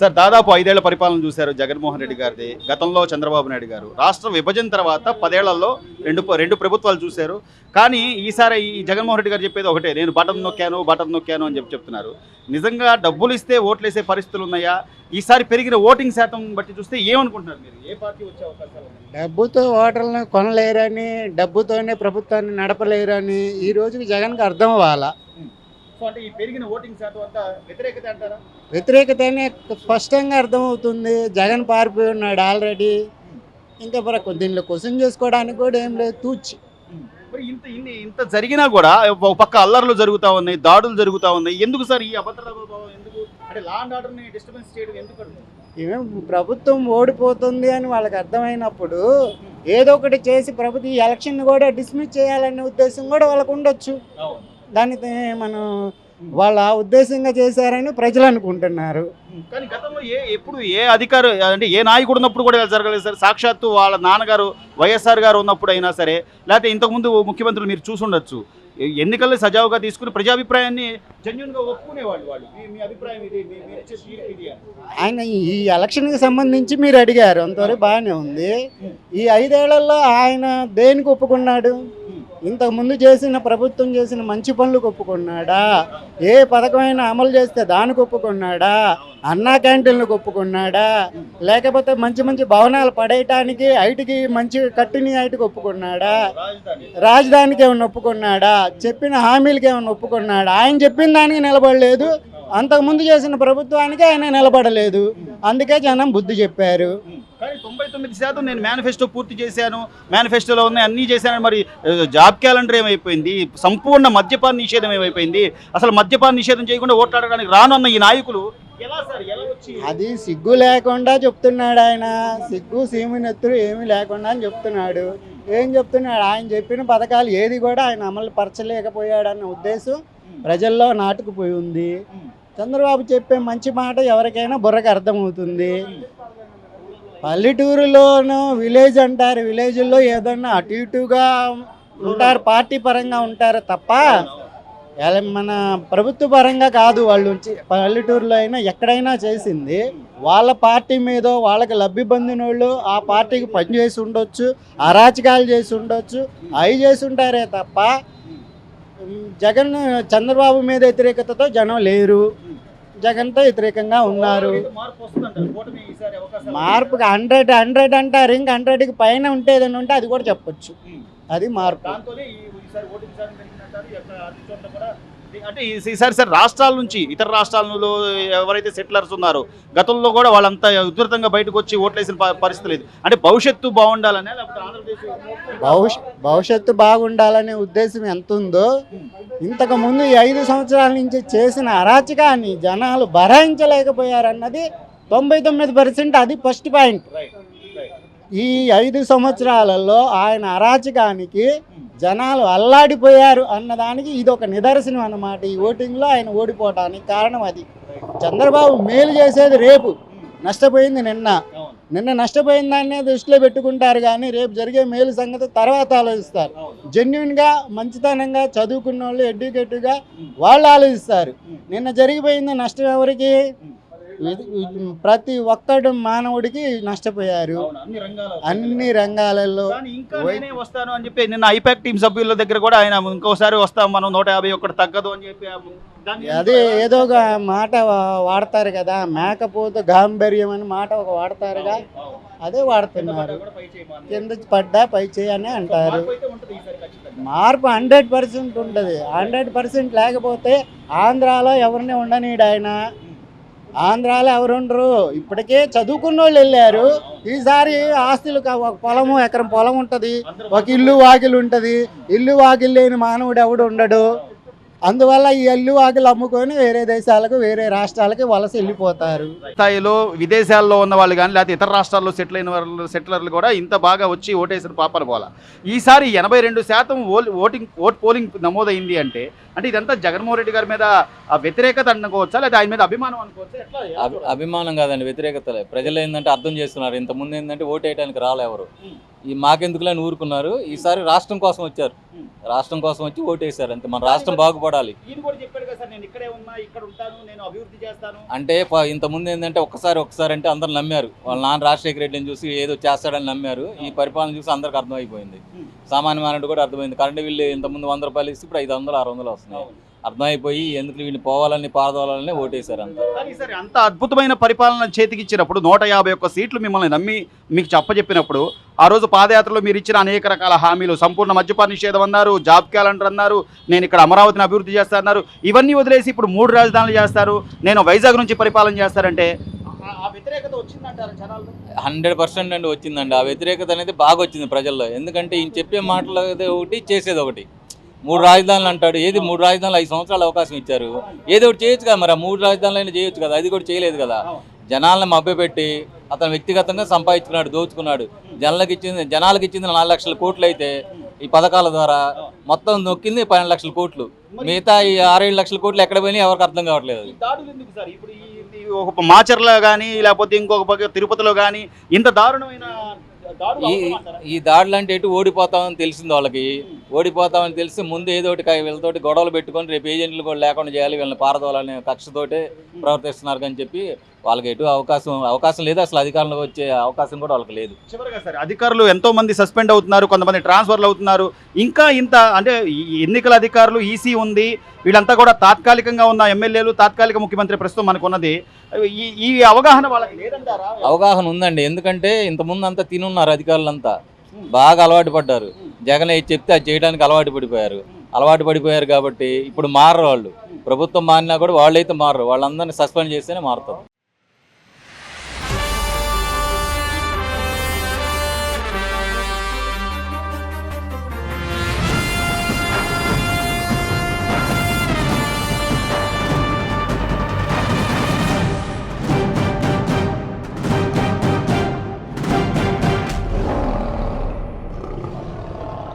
Sir దాదాపు 5 ఏళ్ల పరిపాలన చూశారు జగన్మోహన్ రెడ్డి గారిది. గతంలో చంద్రబాబు నాయుడు గారు రాష్ట్ర విభజన తర్వాత 10 ఏళ్లలో రెండు ప్రభుత్వాలు చూశారు. కానీ ఈసారి ఈ జగన్మోహన్ రెడ్డి గారు చెప్పేది ఒకటే, నేను బటన్ నొక్కాను అని చెప్తున్నారు. నిజంగా డబ్బులు ఇస్తే ఓట్లేసే పరిస్థితులు ఉన్నాయా? ఈసారి పెరిగిన ఓటింగ్ శాతం బట్టి చూస్తే ఏమనుకుంటున్నారు మీరు? ఏ పార్టీ వచ్చే అవకాశాలు ఉన్నాయి? డబ్బుతో ఓటర్లను కొనలేరని, డబ్బుతోనే ప్రభుత్వాన్ని నడపలేరని ఈ రోజుకి జగన్కి అర్థం అవ్వాలా. సో అంటే ఈ పెరిగిన ఓటింగ్ శాతం అంతా వ్యతిరేకత అంటారా? వ్యతిరేకతనే స్పష్టంగా అర్థమవుతుంది. జగన్ పారిపోయి ఉన్నాడు ఆల్రెడీ. ఇంకా దీనిలో క్వశ్చన్ చేసుకోవడానికి కూడా ఏం లేదు, తూచి. మరి ఇంత జరిగినా కూడా ఒక పక్క అల్లర్లు జరుగుతూ ఉన్నాయి, దాడులు జరుగుతూ ఉన్నాయి. ఎందుకు సార్ ఈ అభద్రతా భావం? ఎందుకు అంటే లా అండ్ ఆర్డర్ని డిస్టర్బెన్స్ చేయడం ఎందుకు? ఏమేం ప్రభుత్వం ఓడిపోతుంది అని వాళ్ళకి అర్థమైనప్పుడు ఏదో ఒకటి చేసి ప్రభుత్వం ఈ ఎలక్షన్ కూడా డిస్మిస్ చేయాలనే ఉద్దేశం కూడా వాళ్ళకు ఉండొచ్చు. దాన్ని మనం వాళ్ళ ఉద్దేశంగా చేశారని ప్రజలు అనుకుంటున్నారు. కానీ గతంలో ఎప్పుడు ఏ అధికారు అంటే ఏ నాయకుడు ఉన్నప్పుడు కూడా జరగలేదు సార్. సాక్షాత్తు వాళ్ళ నాన్నగారు వైఎస్ఆర్ గారు ఉన్నప్పుడు అయినా సరే, లేకపోతే ఇంతకుముందు ముఖ్యమంత్రులు మీరు చూసుండొచ్చు, ఎన్నికల్లో సజావుగా తీసుకుని ప్రజాభిప్రాయాన్ని జెన్యూన్గా ఒప్పుకునేవాళ్ళు. మీ అభిప్రాయం ఇది? ఆయన ఈ ఎలక్షన్కి సంబంధించి మీరు అడిగారు, అంతవరకు బాగానే ఉంది. ఈ 5 ఏళ్లలో ఆయన దేనికి ఒప్పుకున్నాడు? ఇంతకుముందు చేసిన ప్రభుత్వం చేసిన మంచి పనులకు ఒప్పుకున్నాడా? ఏ పథకమైనా అమలు చేస్తే దానికి ఒప్పుకున్నాడా? అన్నా క్యాంటీన్లకు ఒప్పుకున్నాడా? లేకపోతే మంచి భవనాలు పడేయటానికి ఐటికి మంచి కట్టిన ఐటికి ఒప్పుకున్నాడా? రాజధానికి ఏమైనా ఒప్పుకున్నాడా? చెప్పిన హామీలకి ఏమైనా ఒప్పుకున్నాడా? ఆయన చెప్పిన దానికి నిలబడలేదు. అంతకుముందు చేసిన ప్రభుత్వానికి ఆయన నిలబడలేదు. అందుకే జనం బుద్ధి చెప్పారు. కానీ 99% నేను మేనిఫెస్టో పూర్తి చేశాను, మేనిఫెస్టోలో ఉన్నాయి అన్నీ చేశాను. మరి జాబ్ క్యాలెండర్ ఏమైపోయింది? సంపూర్ణ మద్యపాన నిషేధం ఏమైపోయింది? అసలు మద్యపాన నిషేధం చేయకుండా ఓట్లాడడానికి రానున్న ఈ నాయకులు ఎలా సార్? ఎలా వచ్చి? అది సిగ్గు లేకుండా చెప్తున్నాడు ఆయన. సిగ్గు సీమినెత్తురు ఏమీ లేకుండా అని చెప్తున్నాడు. ఏం చెప్తున్నాడు? ఆయన చెప్పిన పథకాలు ఏది కూడా ఆయన అమలు పరచలేకపోయాడన్న ఉద్దేశం ప్రజల్లో నాటుకుపోయి ఉంది. చంద్రబాబు చెప్పే మంచి మాట ఎవరికైనా బుర్రకు అర్థమవుతుంది. పల్లెటూరులోనూ విలేజ్ అంటారు, విలేజ్లో ఏదన్నా అటు ఇటుగా ఉంటారు, పార్టీ పరంగా ఉంటారు తప్ప మన ప్రభుత్వ పరంగా కాదు. వాళ్ళు పల్లెటూరులో అయినా ఎక్కడైనా చేసింది వాళ్ళ పార్టీ మీద వాళ్ళకి లబ్ధి పొందిన వాళ్ళు ఆ పార్టీకి పనిచేసి ఉండొచ్చు, అరాచకాలు చేసి ఉండొచ్చు, అవి చేసి ఉంటారే తప్ప చంద్రబాబు మీద వ్యతిరేకతతో జనం లేరు, జగన్తో వ్యతిరేకంగా ఉన్నారు. మార్పుకి 100 అంటారు, ఇంకా 100కి పైన ఉంటేదని ఉంటే అది కూడా చెప్పొచ్చు. అది మార్పు. అంటే ఈసారి సార్ రాష్ట్రాల నుంచి ఇతర రాష్ట్రాలలో ఎవరైతే సెటిలర్స్ ఉన్నారో గతంలో కూడా వాళ్ళంతా ఉధృతంగా బయటకు వచ్చి ఓట్లేసిన పరిస్థితి లేదు. అంటే భవిష్యత్తు బాగుండాలనే, లేకపోతే ఆంధ్రప్రదేశ్ భవిష్యత్తు బాగుండాలనే ఉద్దేశం ఎంత ఉందో, ఇంతకు ముందు ఈ 5 సంవత్సరాల నుంచి చేసిన అరాచకాన్ని జనాలు భరాయించలేకపోయారన్నది 99%. అది ఫస్ట్ పాయింట్. ఈ 5 సంవత్సరాలలో ఆయన అరాచకానికి జనాలు అల్లాడిపోయారు అన్నదానికి ఇది ఒక నిదర్శనం అన్నమాట. ఈ ఓటింగ్లో ఆయన ఓడిపోవటానికి కారణం అది. చంద్రబాబు మేలు చేసేది రేపు, నష్టపోయింది నిన్న నష్టపోయిన దాన్నే దృష్టిలో పెట్టుకుంటారు. కానీ రేపు జరిగే మేలు సంగతి తర్వాత ఆలోచిస్తారు. జెన్యున్గా మంచితనంగా చదువుకున్న వాళ్ళు, ఎడ్యుకేటివ్గా వాళ్ళు ఆలోచిస్తారు. నిన్న జరిగిపోయింది నష్టం ఎవరికి? ప్రతి ఒక్కడు మానవుడికి నష్టపోయారు అన్ని రంగాలలో. వస్తాను అని చెప్పి నిన్న ఐపాక్ టీం సభ్యుల దగ్గర కూడా ఆయన ఇంకోసారి వస్తాం మనం 151 తగ్గదు అని చెప్పి అదే ఏదో ఒక మాట వాడతారు కదా, మేకపోతే గాంభీర్యం అని మాట ఒక వాడతారుగా, అదే వాడుతున్నారు. కింద పడ్డా పై చేయని అంటారు. మార్పు 100% ఉంటుంది. 100% లేకపోతే ఆంధ్రాలో ఎవరిని ఉండనీడు ఆయన. ఆంధ్రాలో ఎవరుండరు. ఇప్పటికే చదువుకున్న వాళ్ళు వెళ్ళారు. ఈసారి ఆస్తులు ఒక పొలము, ఎకరం పొలం ఉంటుంది, ఒక ఇల్లు వాకిలు ఉంటుంది. ఇల్లు వాకిలు లేని మానవుడు ఎవడు ఉండడు. అందువల్ల ఈ ఇల్లు వాకిలు అమ్ముకొని వేరే దేశాలకు, వేరే రాష్ట్రాలకి వలస వెళ్ళిపోతారు. స్థాయిలో విదేశాల్లో ఉన్న వాళ్ళు కానీ, లేకపోతే ఇతర రాష్ట్రాల్లో సెటిల్ అయిన వాళ్ళు, సెటిలర్లు కూడా ఇంత బాగా వచ్చి ఓటేసిన పాపలు పోలా. ఈసారి 82% ఓట్ పోలింగ్ నమోదైంది అంటే ఇదంతా జగన్మోహన్ రెడ్డి గారి మీద వ్యతిరేకత అనుకోవచ్చా, లేదా ఆయన మీద అభిమానం అనుకోవచ్చా? ఎట్లా? అభిమానం కాదండి, వ్యతిరేకత. ప్రజలు ఏంటంటే అర్థం చేస్తున్నారు. ఇంతకుముందు ఏంటంటే ఓటు వేయడానికి రాలేవరు. ఈ మాకెందుకులని ఊరుకున్నారు. ఈసారి రాష్ట్రం కోసం వచ్చారు, రాష్ట్రం కోసం వచ్చి ఓటేశారు. అంతే, మన రాష్ట్రం బాగుపడాలి ఈయన కూడా చెప్పాడు కదా సార్, నేను ఇక్కడే ఉన్నా, ఇక్కడ ఉంటాను, నేను అభివృద్ధి చేస్తాను. అంటే ఇంతకుముందు ఏంటంటే ఒక్కసారి అంటే అందరు నమ్మారు. వాళ్ళ నాన్న రాజశేఖర రెడ్డిని చూసి ఏదో చేస్తాడని నమ్మారు. ఈ పరిపాలన చూసి అందరికి అర్థమైపోయింది, సామాన్య మానవుడు కూడా అర్థమైంది. కరెంటు బిల్లు ఇంతకుముందు 100 రూపాయలు ఇస్తే ఇప్పుడు 500 600 వస్తున్నాయి. అర్థమైపోయి ఎందుకు వీళ్ళు పోవాలని పారదోలాలని ఓటేశారు అంతా. కానీ సరే, అంత అద్భుతమైన పరిపాలన చేతికిచ్చినప్పుడు 151 సీట్లు మిమ్మల్ని నమ్మి మీకు చెప్పజెప్పినప్పుడు ఆ రోజు పాదయాత్రలో మీరు ఇచ్చిన అనేక రకాల హామీలు, సంపూర్ణ మద్యపాన నిషేధం అన్నారు, జాబ్ క్యాలెండర్ అన్నారు, నేను ఇక్కడ అమరావతిని అభివృద్ధి చేస్తా అన్నారు. ఇవన్నీ వదిలేసి ఇప్పుడు 3 రాజధానులు చేస్తారు, నేను వైజాగ్ నుంచి పరిపాలన చేస్తారంటే ఆ వ్యతిరేకత వచ్చిందంటారు జనాల్లో? 100% అండి వచ్చిందండి. ఆ వ్యతిరేకత అనేది బాగా వచ్చింది ప్రజల్లో. ఎందుకంటే ఈయన చెప్పే మాటలు ఒకటి, చేసేది ఒకటి. 3 రాజధానులు అంటాడు. ఏది 3 రాజధానులు? 5 సంవత్సరాలు అవకాశం ఇచ్చారు, ఏదో ఒకటి చేయొచ్చు కదా. మరి ఆ 3 రాజధానులు అయినా చేయొచ్చు కదా, అది కూడా చేయలేదు కదా. జనాలను మభ్యపెట్టి అతను వ్యక్తిగతంగా సంపాదించుకున్నాడు, దోచుకున్నాడు. జనాలకు ఇచ్చింది 4 లక్షల కోట్లు అయితే ఈ పథకాల ద్వారా మొత్తం నొక్కింది 12 లక్షల కోట్లు. మిగతా ఈ 6-7 లక్షల కోట్లు ఎక్కడ పోయినా ఎవరికి అర్థం కావట్లేదు. దాడులు ఎందుకు సార్? ఇప్పుడు ఒక మాచర్లో కానీ లేకపోతే ఇంకొక పక్క తిరుపతిలో కానీ ఇంత దారుణమైన ఈ దాడులు అంటే ఎటు ఓడిపోతామని తెలిసింది వాళ్ళకి. ఓడిపోతామని తెలిసి ముందు ఏదో ఒకటి వీళ్ళతోటి గొడవలు పెట్టుకొని రేపు ఏజెంట్లు కూడా లేకుండా చేయాలి, వీళ్ళని పారదోలాలనే కక్షతోటే ప్రవర్తిస్తున్నారు అని చెప్పి వాళ్ళకి ఎటు అవకాశం లేదు. అసలు అధికారంలో వచ్చే అవకాశం కూడా వాళ్ళకి లేదు. చివరిగా సార్, అధికారులు ఎంతో మంది సస్పెండ్ అవుతున్నారు, కొంతమంది ట్రాన్స్ఫర్లు అవుతున్నారు. ఇంకా ఇంత అంటే ఎన్నికల అధికారులు, ఈసీ ఉంది, వీళ్ళంతా కూడా తాత్కాలికంగా ఉన్న ఎమ్మెల్యేలు, తాత్కాలిక ముఖ్యమంత్రి ప్రస్తుతం మనకు ఉన్నది. ఈ అవగాహన వాళ్ళకి లేదంటారా? అవగాహన ఉందండి. ఎందుకంటే ఇంతకుముందు అంతా తినున్నారు, అధికారులంతా బాగా అలవాటు పడ్డారు. జగన్ ఏది చెప్తే అది చేయడానికి అలవాటు పడిపోయారు కాబట్టి ఇప్పుడు మారరు వాళ్ళు. ప్రభుత్వం మారినా కూడా వాళ్ళైతే మారరు, వాళ్ళందరినీ సస్పెండ్ చేస్తేనే మారుతారు.